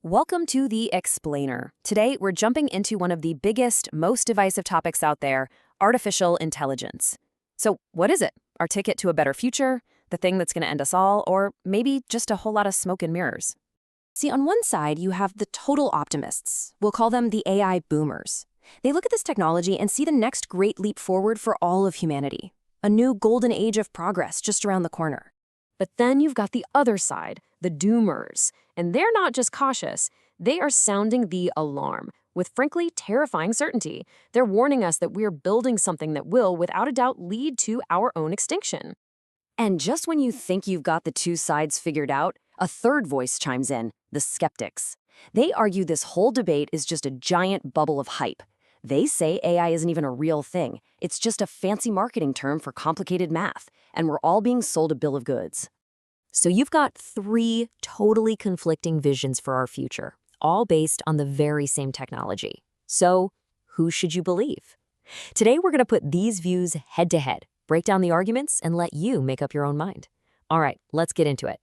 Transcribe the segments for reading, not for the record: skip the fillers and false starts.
Welcome to The Explainer. Today, we're jumping into one of the biggest, most divisive topics out there, artificial intelligence. So, what is it? Our ticket to a better future? The thing that's going to end us all? Or maybe just a whole lot of smoke and mirrors? See, on one side, you have the total optimists. We'll call them the AI boomers. They look at this technology and see the next great leap forward for all of humanity. A new golden age of progress just around the corner. But then you've got the other side, the doomers. And they're not just cautious, they are sounding the alarm with frankly terrifying certainty. They're warning us that we're building something that will, without a doubt, lead to our own extinction. And just when you think you've got the two sides figured out, a third voice chimes in, the skeptics. They argue this whole debate is just a giant bubble of hype. They say AI isn't even a real thing. It's just a fancy marketing term for complicated math, and we're all being sold a bill of goods. So you've got three totally conflicting visions for our future, all based on the very same technology. So who should you believe? Today, we're going to put these views head to head, break down the arguments, and let you make up your own mind. All right, let's get into it.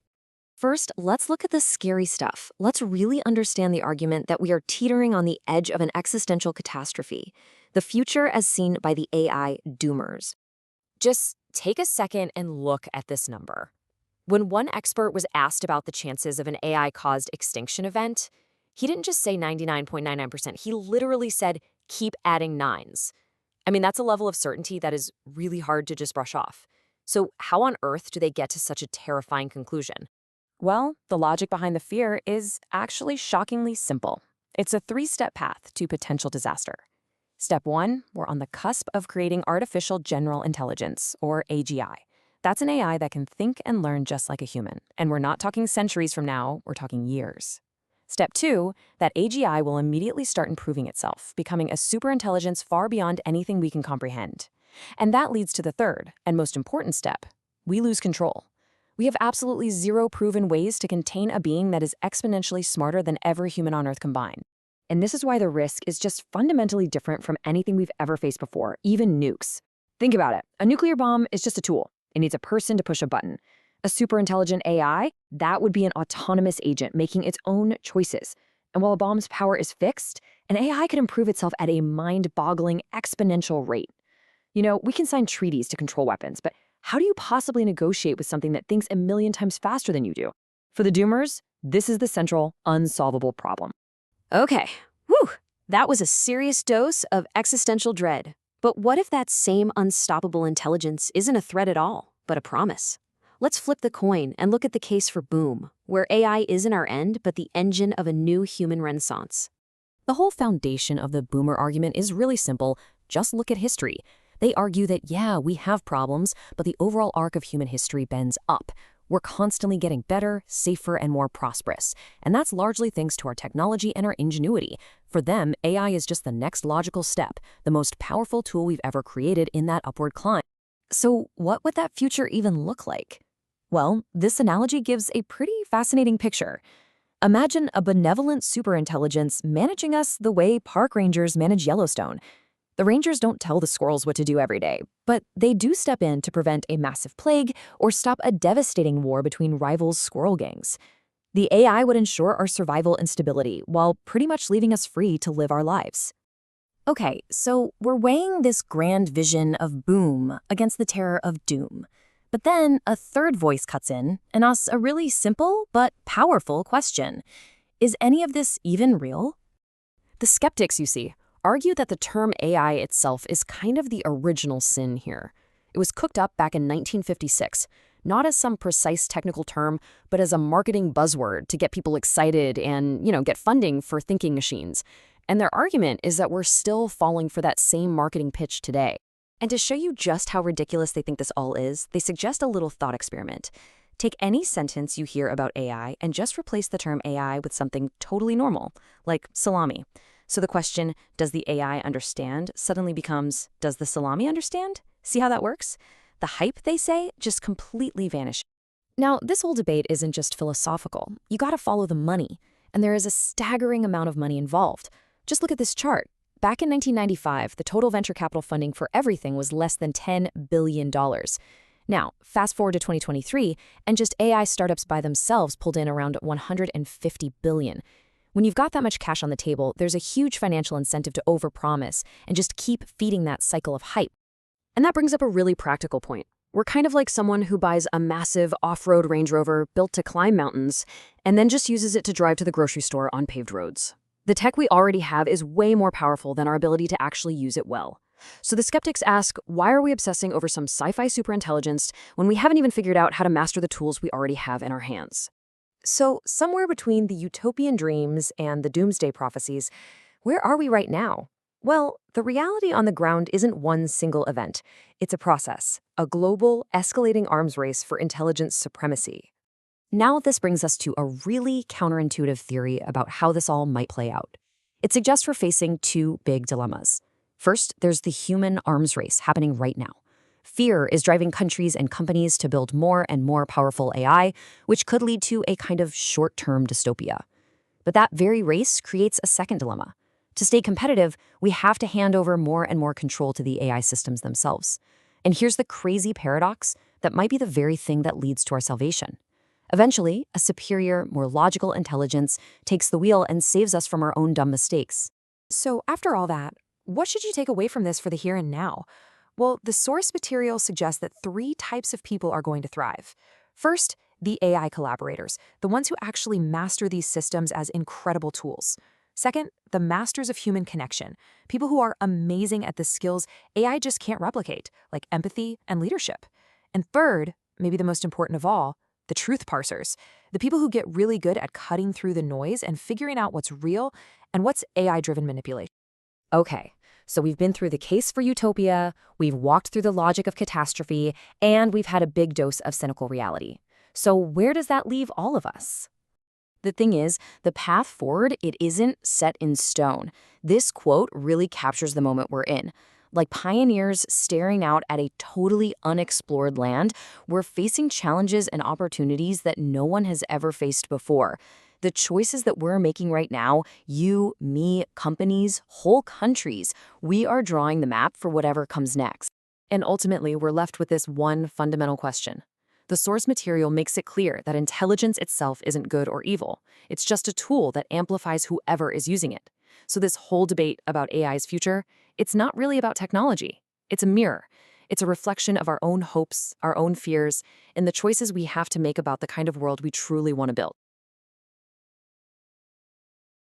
First, let's look at the scary stuff. Let's really understand the argument that we are teetering on the edge of an existential catastrophe, the future as seen by the AI doomers. Just take a second and look at this number. When one expert was asked about the chances of an AI-caused extinction event, he didn't just say 99.99%, he literally said, keep adding nines. I mean, that's a level of certainty that is really hard to just brush off. So how on earth do they get to such a terrifying conclusion? Well, the logic behind the fear is actually shockingly simple. It's a three-step path to potential disaster. Step one, we're on the cusp of creating artificial general intelligence, or AGI. That's an AI that can think and learn just like a human. And we're not talking centuries from now, we're talking years. Step two, that AGI will immediately start improving itself, becoming a superintelligence far beyond anything we can comprehend. And that leads to the third, and most important step. We lose control. We have absolutely zero proven ways to contain a being that is exponentially smarter than every human on Earth combined. And this is why the risk is just fundamentally different from anything we've ever faced before, even nukes. Think about it. A nuclear bomb is just a tool. It needs a person to push a button. A superintelligent AI, that would be an autonomous agent making its own choices. And while a bomb's power is fixed, an AI could improve itself at a mind-boggling exponential rate. You know, we can sign treaties to control weapons, but how do you possibly negotiate with something that thinks a million times faster than you do? For the doomers, this is the central, unsolvable problem. Okay, whew, that was a serious dose of existential dread. But what if that same unstoppable intelligence isn't a threat at all, but a promise? Let's flip the coin and look at the case for boom, where AI isn't our end, but the engine of a new human renaissance. The whole foundation of the boomer argument is really simple. Just look at history. They argue that, yeah, we have problems, but the overall arc of human history bends up. We're constantly getting better, safer, and more prosperous. And that's largely thanks to our technology and our ingenuity. For them, AI is just the next logical step, the most powerful tool we've ever created in that upward climb. So what would that future even look like? Well, this analogy gives a pretty fascinating picture. Imagine a benevolent superintelligence managing us the way park rangers manage Yellowstone. The rangers don't tell the squirrels what to do every day, but they do step in to prevent a massive plague or stop a devastating war between rival squirrel gangs. The AI would ensure our survival and stability while pretty much leaving us free to live our lives. Okay, so we're weighing this grand vision of boom against the terror of doom. But then a third voice cuts in and asks a really simple but powerful question. Is any of this even real? The skeptics, you see, argue that the term AI itself is kind of the original sin here. It was cooked up back in 1956, not as some precise technical term, but as a marketing buzzword to get people excited and, get funding for thinking machines. And their argument is that we're still falling for that same marketing pitch today. And to show you just how ridiculous they think this all is, they suggest a little thought experiment. Take any sentence you hear about AI and just replace the term AI with something totally normal, like salami. So the question, does the AI understand, suddenly becomes, does the salami understand? See how that works? The hype, they say, just completely vanishes. Now, this whole debate isn't just philosophical. You gotta follow the money. And there is a staggering amount of money involved. Just look at this chart. Back in 1995, the total venture capital funding for everything was less than $10 billion. Now, fast forward to 2023, and just AI startups by themselves pulled in around $150 billion. When you've got that much cash on the table, there's a huge financial incentive to overpromise and just keep feeding that cycle of hype. And that brings up a really practical point. We're kind of like someone who buys a massive off-road Range Rover built to climb mountains and then just uses it to drive to the grocery store on paved roads. The tech we already have is way more powerful than our ability to actually use it well. So the skeptics ask, why are we obsessing over some sci-fi superintelligence when we haven't even figured out how to master the tools we already have in our hands? So somewhere between the utopian dreams and the doomsday prophecies, where are we right now? Well, the reality on the ground isn't one single event. It's a process, a global, escalating arms race for intelligence supremacy. Now this brings us to a really counterintuitive theory about how this all might play out. It suggests we're facing two big dilemmas. First, there's the human arms race happening right now. Fear is driving countries and companies to build more and more powerful AI, which could lead to a kind of short-term dystopia. But that very race creates a second dilemma. To stay competitive, we have to hand over more and more control to the AI systems themselves. And here's the crazy paradox that might be the very thing that leads to our salvation. Eventually, a superior, more logical intelligence takes the wheel and saves us from our own dumb mistakes. So after all that, what should you take away from this for the here and now? Well, the source material suggests that three types of people are going to thrive. First, the AI collaborators, the ones who actually master these systems as incredible tools. Second, the masters of human connection, people who are amazing at the skills AI just can't replicate, like empathy and leadership. And third, maybe the most important of all, the truth parsers, the people who get really good at cutting through the noise and figuring out what's real and what's AI-driven manipulation. Okay, so we've been through the case for utopia, we've walked through the logic of catastrophe, and we've had a big dose of cynical reality. So where does that leave all of us? The thing is, the path forward, it isn't set in stone. This quote really captures the moment we're in. Like pioneers staring out at a totally unexplored land, we're facing challenges and opportunities that no one has ever faced before. The choices that we're making right now, you, me, companies, whole countries, we are drawing the map for whatever comes next. And ultimately, we're left with this one fundamental question. The source material makes it clear that intelligence itself isn't good or evil. It's just a tool that amplifies whoever is using it. So this whole debate about AI's future, it's not really about technology. It's a mirror. It's a reflection of our own hopes, our own fears, and the choices we have to make about the kind of world we truly want to build.